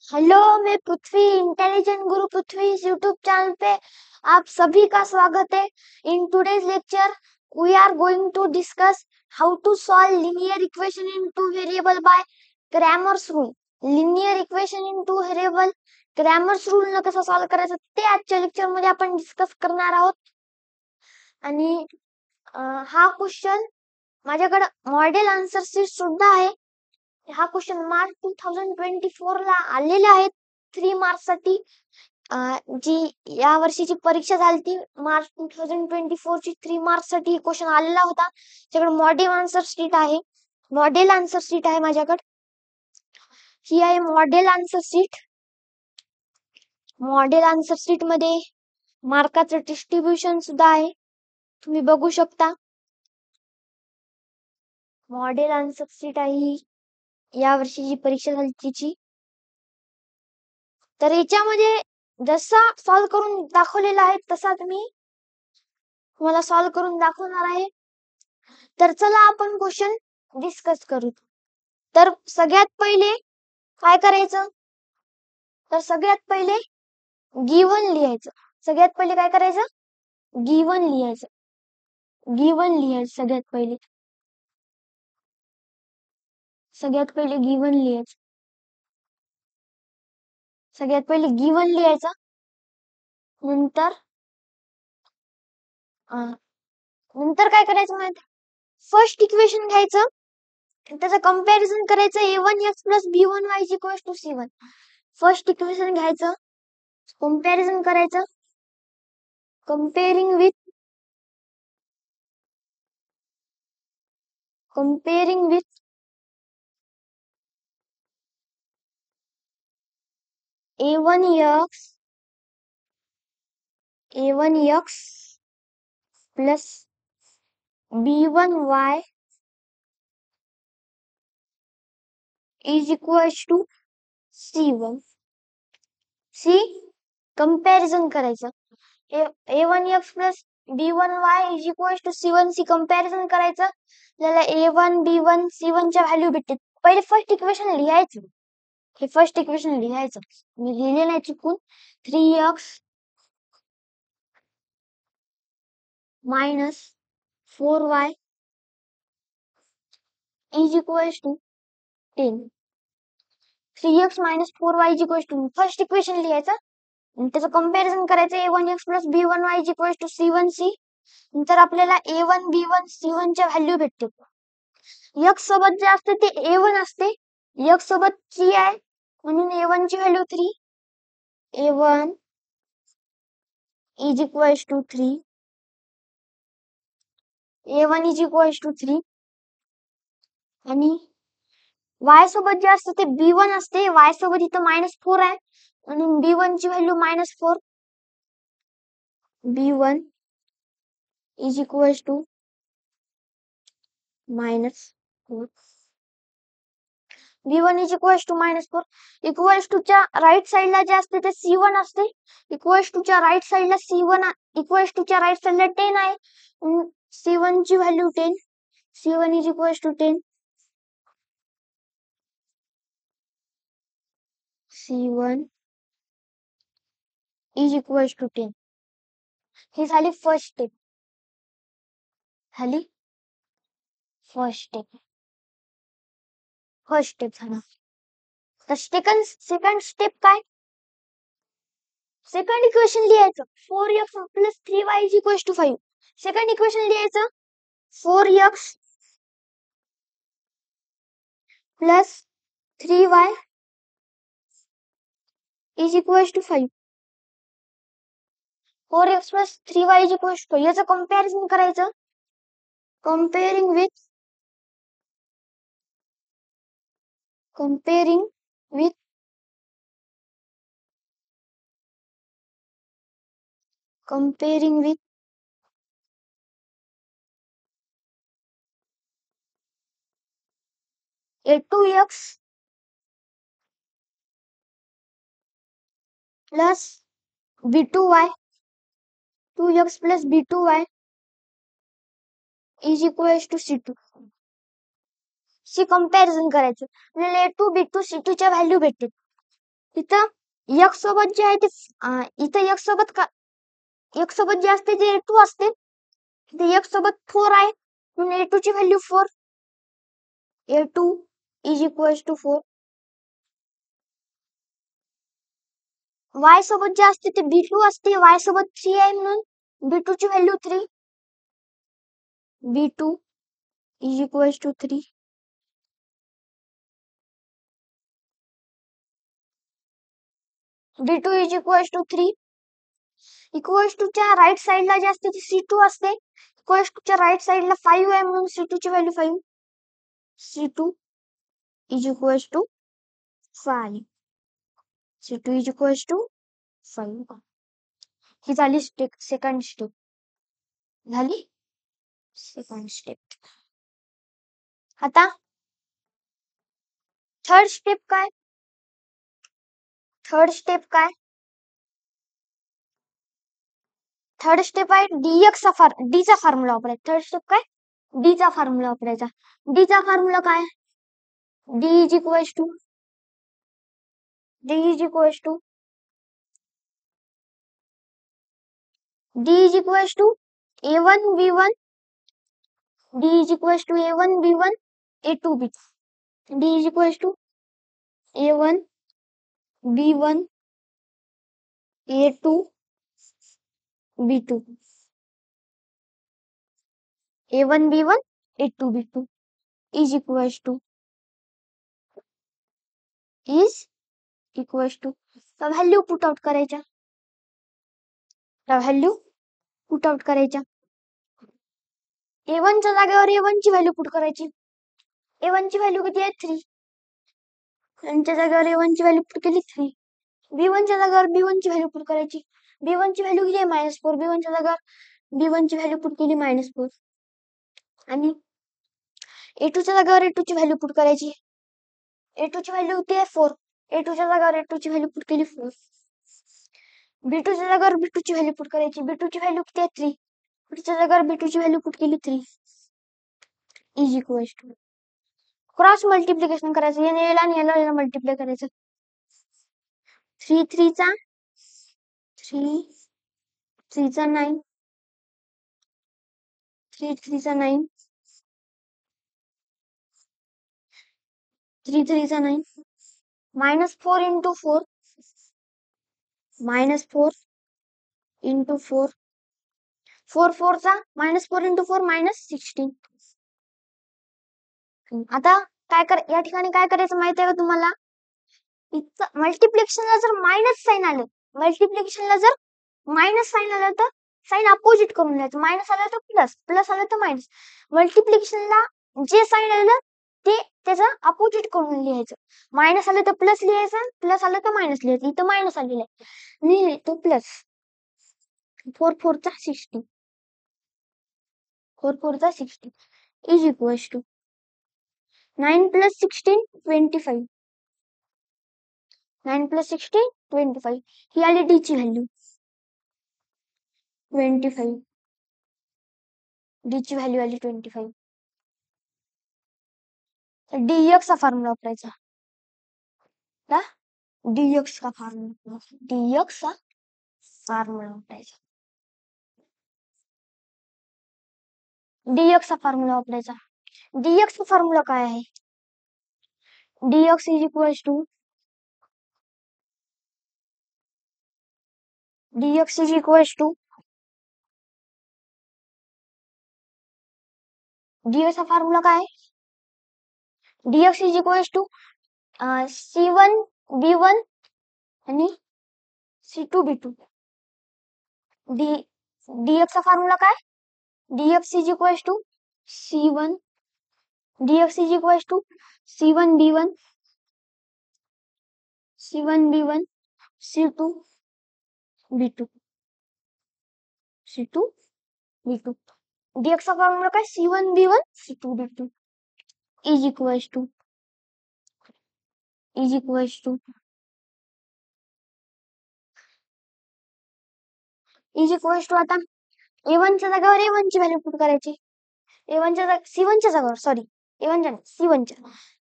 Hello, मैं पृथ्वी intelligent गुरु पृथ्वी इस YouTube channel पे आप सभी का स्वागत है। In today's lecture we are going to discuss how to solve linear equation in two variable by Cramer's rule. Linear equation in two variable Cramer's rule न कसं solve करायचं ते आजच्या लेक्चर मध्ये आपण डिस्कस करणार आहोत. आणि हा क्वेश्चन माझ्याकडे मॉडेल आन्सर शीट सुद्धा आहे. हा क्वेश्चन मार्च 2024 ला आलेला आहे 3 मार्क्स साठी. जी या वर्षीची परीक्षा झाली ती मार्च 2024 ची 3 मार्क्स साठी क्वेश्चन आलेला होता. त्याच्याकडे मॉडेल आन्सर शीट आहे माझ्याकडे. ही आहे model answer sheet. Model answer sheet मध्ये मार्काचं डिस्ट्रीब्युशन सुद्धा आहे, तुम्ही बघू शकता. मॉडेल आन्सर शीट आहे या वर्षीची परीक्षा झाली तिची. तर याच्यामध्ये जसा सॉल्व करून दाखवलेला आहे तसा तुम्हाला सॉल्व करून दाखवणार आहे. तर चला आपण क्वेश्चन डिस्कस करू. तर सगळ्यात पहिले काय करायचं, तर सगळ्यात पहिले गिव्हन लिहायचं. सगळ्यात पहिले काय करायचं, गिव्हन लिहायचं. गिव्हन लिहायचं सगळ्यात पहिले. सगळ्यात पहिले गिव्हन लिहायचं. सगळ्यात पहिले गिव्हन लिहायचं. नंतर काय करायचं माहिती, फर्स्ट इक्वेशन घ्यायचं, त्याचं कंपॅरिझन करायचं. a1x + b1y = c1. First equation घ्यायचं, कंपॅरिझन करायचं. comparing with a1x plus b1y is equals to c1. Comparison करायचं. a1x plus b1y is equals to c1. Comparison करायचं. आपल्याला a1 b1 c1 च्या व्हॅल्यू भेटते. पहिले फर्स्ट इक्वेशन लिहायचं. हे फर्स्ट इक्वेशन लिहायचं, मी लिहिले नाही चुकून. 3x minus 4y is equals to 10. 3x minus 4y is equals to, first equation लिहायचं, त्याचं कंपॅरिझन करायचं. a1x plus b1y is equals to c1c. नंतर आपल्याला a1 b1 c1 च्या व्हॅल्यू भेटते. x सोबत जे असते ते a1 असते, x सोबत 3 आहे म्हणून a1 ची value 3. a1 is equals to 3. a1 is equals to 3. आणि y सोबत जे असते ते b1 असते. y सोबत इथं -4 आहे म्हणून b1 ची value -4. b1 is equals to -4. b1 is equals to -4. Equals to च्या राईट साइडला जे असते ते c1 असते. इक्वल्स टू च्या राईट साइडला c1 इक्वल्स टू च्या राईट साइडला 10 आहे. c1 ची value 10. c1 is equals to 10. c1 is equals to 10. ही झाली फर्स्ट स्टेप. फर्स्ट स्टेप झाला. तर सेकंड स्टेप काय, सेकंड इक्वेशन लिहायचं. 4x plus 3y is equals to 5. Second equation लिहायचं. 4x plus 3y is equals to 5. 4x plus 3y is equals to 5. याचं comparison करायचं. comparing with a2x plus b2y, 2x plus b2y is equals to c2. Comparison करायचं. आपल्याला a2 b2 c2 च्या value भेटते. इथं x सोबत जे आहे ते इथं x सोबत x सोबत जे असते ते a2 असते, इथे x सोबत 4 आहे म्हणून a2 ची value 4, a2 is equals to 4. y सोबत जे असते ते b2 असते, y सोबत 3 आहे म्हणून b2 ची value 3, b2 is equals to 3. b2 is equals to 3. Equals to च्या राईट साइडला जे असते ते c2 असते, इक्वल्स टू च्या राईट साइडला 5 आहे म्हणून c2 ची value 5, c2 is equals to 5, c2 is equals to 5. ही झाली सेकंड स्टेप, झाली सेकंड स्टेप. आता थर्ड स्टेप काय? थर्ड स्टेप काय? थर्ड स्टेप आहे डी चा फॉर्म्युला वापरायचा. थर्ड स्टेप काय? डी चा फॉर्म्युला वापरायचा. डी चा फॉर्म्युला काय? D is equals to D is equals to D is equals to a1 b1, D is equals to a1 b1 a2 b2, D is equals to a1 b1 a2 b2, a1 b1 a2 b2 is equals to value put out करायच्या, value put out करायच्या. a1 च्या जागेवर a1 ची value put करायची. a1 ची value किती आहे? 3. च्या जागेवर a1 ची व्हॅल्यू पुट केली 3. b1 च्या जागेवर b1 ची व्हॅल्यू पुट करायची. b1 ची व्हॅल्यू किती आहे? -4. b1 च्या जागेवर b1 ची व्हॅल्यू पुट केली -4. आणि a2 च्या जागेवर a2 ची व्हॅल्यू पुट करायची. a2 ची व्हॅल्यू किती आहे? 4. a2 च्या जागेवर a2 ची व्हॅल्यू पुट केली 4. b2 च्या जागेवर b2 ची व्हॅल्यू पुट करायची. b2 ची व्हॅल्यू किती आहे? 3. b2 च्या जागेवर b2 ची व्हॅल्यू पुट केली 3 is equals to cross multiplication करायचं, याने याला आणि याला मल्टिप्लाय करायचं. 3 3 चा 9, 3 3 चा 9, 3 3 चा 9, -4 into 4, -4 into 4, 4 4 चा -4 into 4 -16. आता या ठिकाणी काय करायचं माहिती आहे का तुम्हाला? मल्टिप्लिकेशनला जर मायनस साइन आलं, मल्टिप्लिकेशनला जर मायनस साइन आलं तर साइन अपोजिट करून लिहायचं. मायनस आलं तर प्लस, प्लस आलं तर मायनस. मल्टिप्लिकेशनला जे साइन आलं ते त्याचं अपोजिट करून लिहायचं. मायनस आलं तर प्लस लिहायचं, प्लस आलं तर मायनस लिहायचं. इथं मायनस आलेलं आहे, लिहिले तो प्लस. 4 4 चा 60, 4 4 चा 60 is equals to 9 plus 16 25, 9 plus 16 25. ही आली डी ची व्हॅल्यू 25, डी ची व्हॅल्यू आली 25. dx चा फॉर्म्युला वापरायचा. dx चा फॉर्म्युला वापरायचा. dx चा फॉर्म्युला वापरायचा. dx चा फॉर्म्युला काय आहे? dx is equals to dx is equals to dx चा फॉर्म्युला काय आहे? dx is equals to c1 b1 आणि c2 b2. dx चा फॉर्म्युला काय? dx is equals to c1, dx is equals to c1 b1 c1 b1 c2 b2 c2 b2. dx चा formula काय? c1 b1 c2 b2 is equals to आता a1 च्या जागेवर a1 ची value put करायची. a1 च्या c1 च्या जागेवर, सॉरी a1 च्या c1 च्या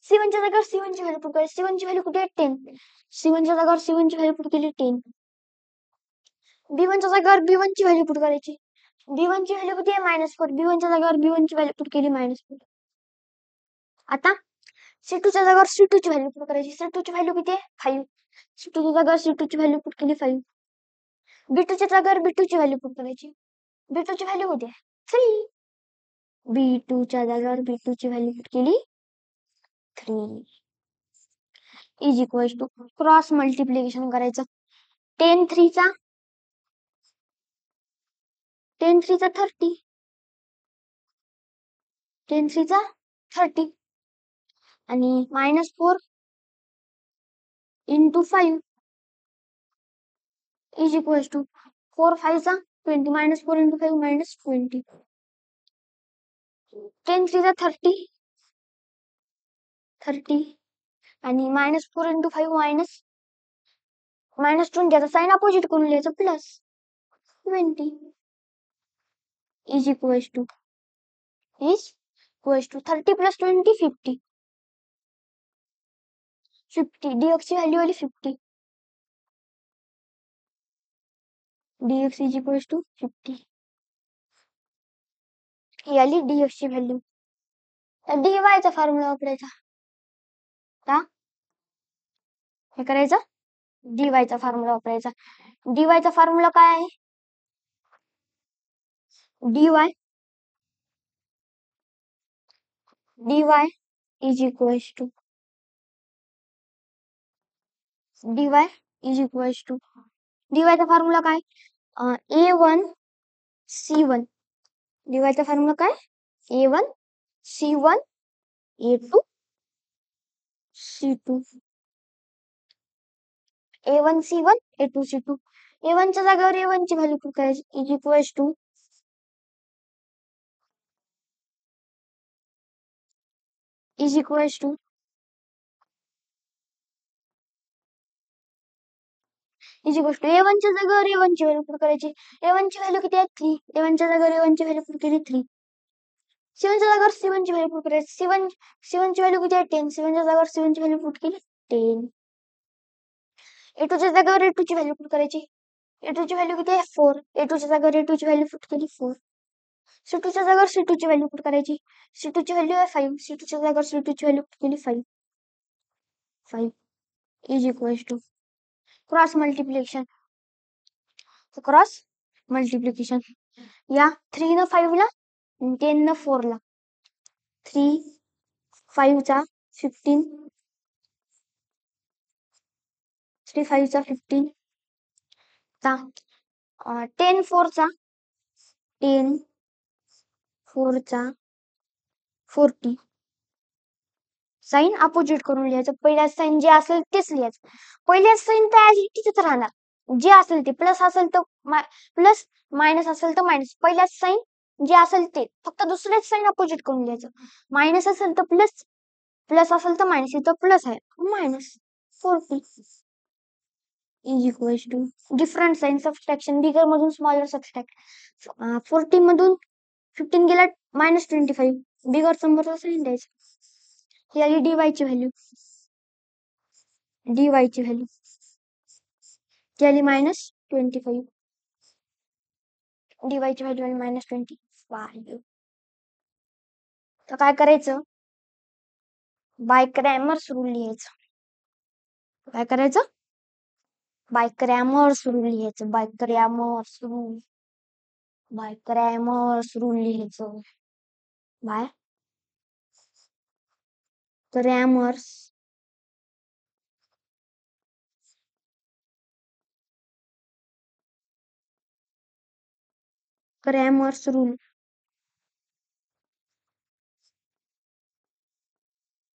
C1 च्या जागेवर C1 ची व्हॅल्यू पुट करायची. C1 ची व्हॅल्यू कुठे आहे 10. C1 च्या जागेवर C1 ची व्हॅल्यू पुट केली 10. B1 च्या जागेवर B1 ची व्हॅल्यू पुट करायची. B1 ची व्हॅल्यू किती आहे -4. B1 च्या जागेवर B1 ची व्हॅल्यू पुट केली -4. आता C2 च्या जागेवर C2 ची व्हॅल्यू पुट करायची. C2 ची व्हॅल्यू किती आहे 5. C2 च्या जागेवर C2 ची व्हॅल्यू पुट केली 5. B2 च्या जागेवर B2 ची व्हॅल्यू पुट करायची. B2 ची व्हॅल्यू किती आहे 3. B2 च्या जागेवर B2 ची व्हॅल्यू पुट केली 3 is equal to cross multiplication करायचं. 10 3 चा 30. 10 3 चा 30 आणि -4 into 5 is equals to 4 5 चा 20 -4 into 5 -20. 10 3 चा 30 आणि -4 into 5 -20 याचा साइन अपोजिट करून लिहायचं +20 is equals to 30 plus 20 50. 50 dx ची व्हॅल्यू आली 50. dx is equals to 50. ही आली dx ची व्हॅल्यू. तर dy चा फॉर्म्युला वापरायचा. का हे करायचं dy चा फॉर्म्युला वापरायचा. dy चा फॉर्म्युला काय आहे dy is equals to dy चा फॉर्म्युला काय a1 c1. dy चा फॉर्म्युला काय a1 c1 a2 c2. a1 c1 a2 c2. a1 च्या जागेवर a1 ची व्हॅल्यू पुट करायची इज इक्वल्स टू a1 च्या जागेवर a1 ची व्हॅल्यू पुट करायची. a1 ची व्हॅल्यू किती आहे 3. a1 च्या जागेवर a1 ची व्हॅल्यू पुट केली 3. c1 च्या जागेवर c1 ची व्हॅल्यू पुट करायची. c1 ची व्हॅल्यू किती आहे 10. c1 च्या जागेवर c1 ची व्हॅल्यू पुट केली 10. a2 च्या जागेवर a2 ची व्हॅल्यू पुट करायची. a2 ची व्हॅल्यू किती आहे 4. a2 च्या जागेवर a2 ची व्हॅल्यू पुट केली 4. c2 च्या जागेवर c2 ची व्हॅल्यू पुट करायची. c2 ची व्हॅल्यू आहे 5. c2 च्या जागेवर c2 ची व्हॅल्यू पुट केली 5 is equals to cross multiplication. या 3 न 5 ला 10 न 4 ला 3 5 चा 15 3 5 चा 15 चा 10 4 चा 10 4 चा 40. साइन अपोजिट करून लिहायचं. पहिल्या साइन जे असेल तेच लिहायचं. पहिल्या साइन तर ऍज इट इज राहणार. जे असेल ते प्लस असेल तर प्लस मायनस असेल तर मायनस. पहिल्या साइन जे असेल ते फक्त दुसरेच साइन अपोजिट करून लिहायचं. मायनस असेल तर प्लस प्लस असेल तर मायनस. इथं प्लस आहे -40 is equals to different sign subtraction. Bigger मधून स्मॉलर सबट्रॅक्ट. 40 मधून 15 गेला -25. बिगर समोरचा साइन द्यायचा. ही आली dy ची व्हॅल्यू. dy ची व्हॅल्यू ती आली -25. dy ची व्हॅल्यू आली -25. तर काय करायचं बाय क्रॅमर्स रूल लिहायचं. काय करायचं बाय क्रॅमर्स रूल लिहायचं. बाय क्रॅमर्स रूल लिहायचं. By Cramer's rule.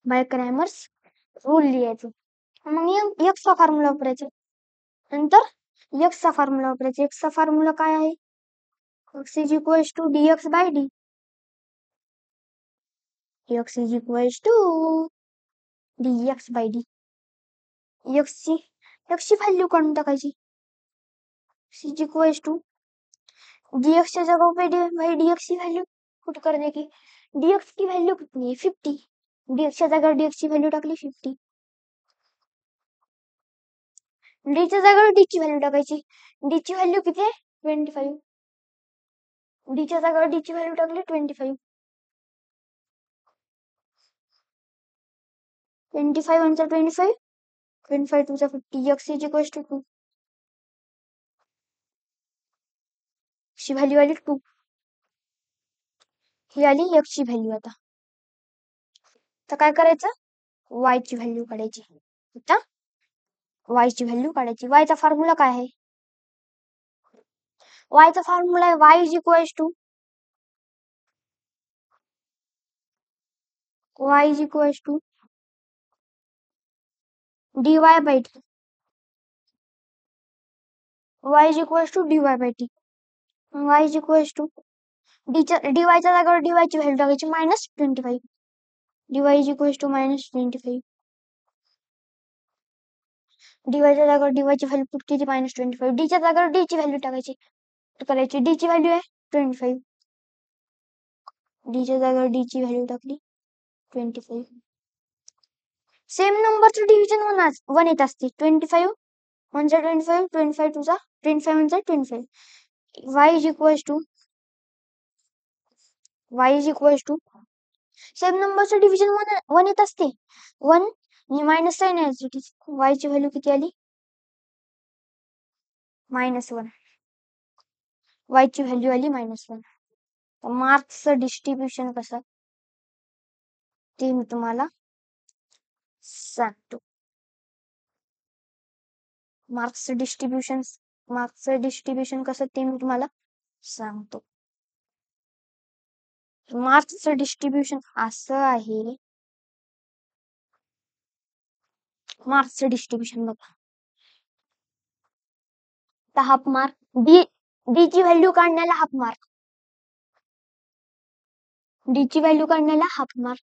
By Cramer's rule लिहायचं. मग x चा फॉर्म्युला वापरायचा. नंतर x चा फॉर्म्युला वापरायचा. x चा फॉर्म्युला काय आहे x is equals to dx by dy. x is equals to dx by dy. x ची व्हॅल्यू काढून टाकायची. x is equals to dx च्या जगह पे dx की वैल्यू पुट करने की. dx की वैल्यू कितनी है 50. डीएक्सच्या जागेवर डीएक्सची व्हॅल्यू टाकली 50. डीच्या जागेवर डीची व्हॅल्यू टाकायची. डीची व्हॅल्यू किती आहे? 25. डीच्या जागेवर डीची व्हॅल्यू टाकली 25. 25 1 25. 25 2 50. x is equals to 2. ची व्हॅल्यू आली 2. ही आली x ची व्हॅल्यू. आता काय करायचं? y ची व्हॅल्यू काढायची. आता y ची व्हॅल्यू काढायची. y चा फॉर्म्युला काय आहे? y चा फॉर्म्युला आहे y is equals to dy by t. y is equals to dy by t. y is equals to dy च्या जागेवर dy ची व्हॅल्यू टाकायची -25. dy is equals to -25. dy च्या जागेवर dy ची व्हॅल्यू पुट केली -25. d च्या जागेवर d ची व्हॅल्यू टाकायची. करायची d ची व्हॅल्यू आहे 25. d च्या जागेवर d ची व्हॅल्यू टाकली 25. सेम नंबरचं डिव्हिजन 1 येत असते. 25 1 जा 25. 25 2 जा 25 1 जा 25. y is equals to same नंबरचं डिव्हिजन 1 येत असते. 1 आणि मायनस साइन आहे. y ची व्हॅल्यू किती आली? -1. y ची व्हॅल्यू आली -1. मार्क्सचं डिस्ट्रीब्युशन कसं ते मी तुम्हाला सांगतो. मार्क्सचं डिस्ट्रीब्युशन कसं ते मी तुम्हाला सांगतो. मार्क्सचं डिस्ट्रीब्युशन असं आहे. मार्क्सचं डिस्ट्रीब्युशन बघा. तर हाफ मार्क डी ची व्हॅल्यू काढण्याला हाफ मार्क. डी ची व्हॅल्यू काढण्याला half mark.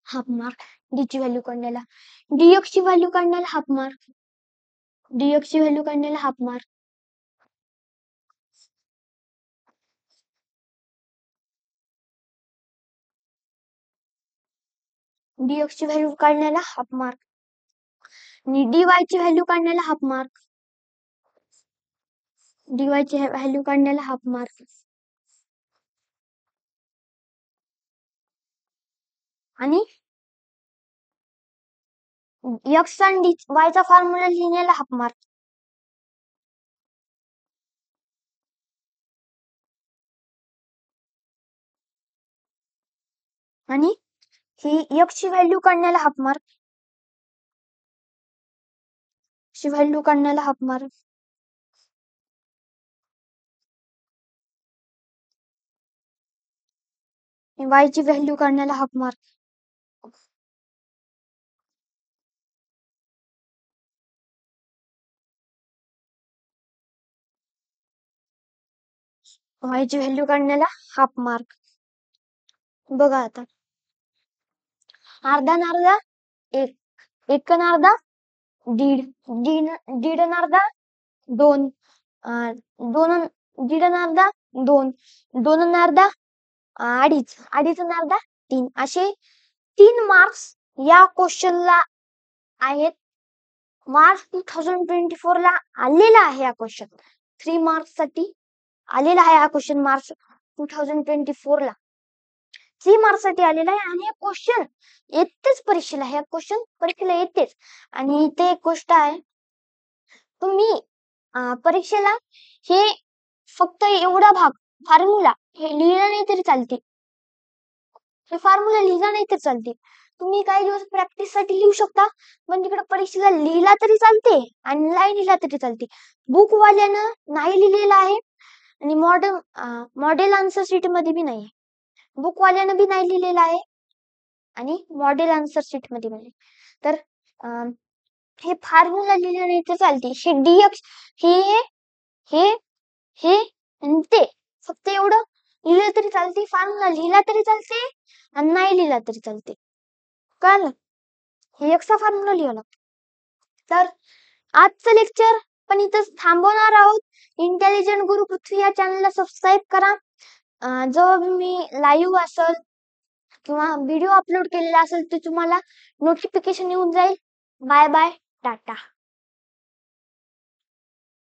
Half mark. D ची व्हॅल्यू काढण्याला. dx ची व्हॅल्यू काढण्याला हाफ मार्क. dx ची व्हॅल्यू काढण्याला हाफ मार्क. dx ची व्हॅल्यू काढण्याला हाफ मार्क. आणि dy ची व्हॅल्यू काढण्याला हाफ मार्क. dy ची व्हॅल्यू काढण्याला हाफ मार्क. आणि x आणि y चा फॉर्म्युला लिहिण्याला हाफ मार्क. आणि ही x ची व्हॅल्यू काढण्याला हाफ मार्क. ची व्हॅल्यू काढण्याला हाफ मार्क. y ची व्हॅल्यू काढण्याला हाफ मार्क. y ची व्हॅल्यू काढण्याला हाफ मार्क. बघा आता अर्धा न अर्धा 1, 1 न अर्धा 1.5, 1.5 न अर्धा 2, 2 1.5 न अर्धा 2, 2 न अर्धा 2.5, 2.5 न अर्धा 3. असे 3 मार्क्स या क्वेश्चनला आहेत. मार्च 2024 ला आलेला आहे हा क्वेश्चन. 3 मार्क्स साठी आलेला आहे हा क्वेश्चन मार्च 2024 ला. 3 मार्क्स साठी आलेला आहे. आणि हे क्वेश्चन येतेच परीक्षेला. हे क्वेश्चन परीक्षेला येतेच. आणि इथे एक गोष्ट आहे, तुम्ही परीक्षेला हे फक्त एवढा भाग फॉर्म्युला हे लिहिला नाही तरी चालते. हे फॉर्म्युला लिहिला नाही तरी चालते. तुम्ही काही दिवस प्रॅक्टिस साठी लिहू शकता, पण तिकडे परीक्षेला लिहिला तरी चालते आणि नाही लिहिला तरी चालते. बुक वाल्यानं नाही लिहिलेला आहे आणि मॉडेल आन्सर शीट मध्ये बी नाही. बुक वाल्यानं बी नाही लिहिलेला आहे आणि मॉडेल आन्सर शीट मध्ये बी नाही. तर हे फॉर्म्युला लिहिले नाही तर चालते. हे dx हे आणि ते फक्त एवढं लिहिलं तरी चालते. फॉर्म्युला लिहिला तरी चालते आणि नाही लिहिला तरी चालते. कळलं? हे एक्स्ट्रा फॉर्म्युला लिहावं लागतं. तर आजचं लेक्चर आपण इथंच थांबवणार आहोत. इंटेलिजंट गुरु पृथ्वी या चॅनलला सबस्क्राईब करा. जेव्हा मी लाईव्ह असेल किंवा व्हिडिओ अपलोड केलेला असेल ते तुम्हाला नोटिफिकेशन येऊन जाईल. Bye bye, Tata.